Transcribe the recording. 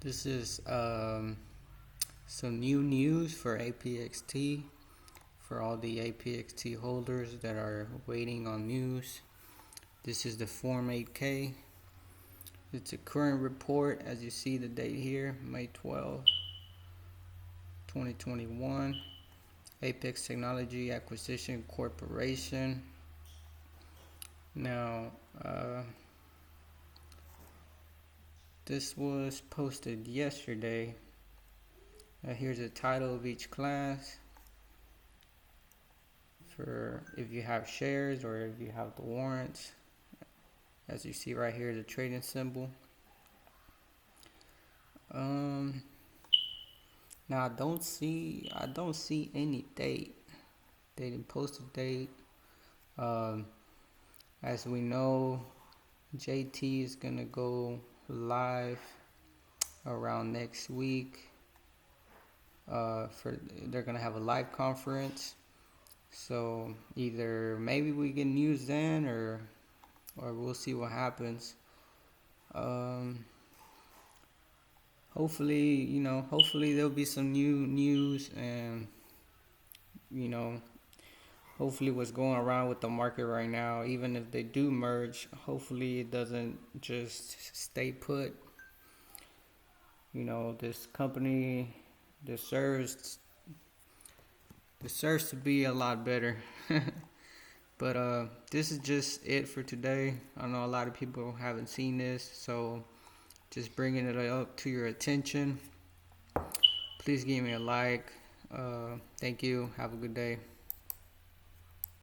This is some new news for Apxt, for all the Apxt holders that are waiting on news. This is the Form 8K. It's a current report, as you see the date here, May 12, 2021. Apxt Technology Acquisition Corporation. Now, this was posted yesterday. Here's the title of each class for if you have shares or if you have the warrants. As you see right here, the trading symbol. Now I don't see any date. They didn't post a date. As we know, JT is gonna go live around next week. They're gonna have a live conference. So either maybe we get news then, or we'll see what happens. Hopefully there'll be some new news, and hopefully what's going around with the market right now, even if they do merge, hopefully it doesn't just stay put. This company deserves to be a lot better. But this is just it for today. I know a lot of people haven't seen this, so just bringing it up to your attention. Please give me a like. Thank you. Have a good day.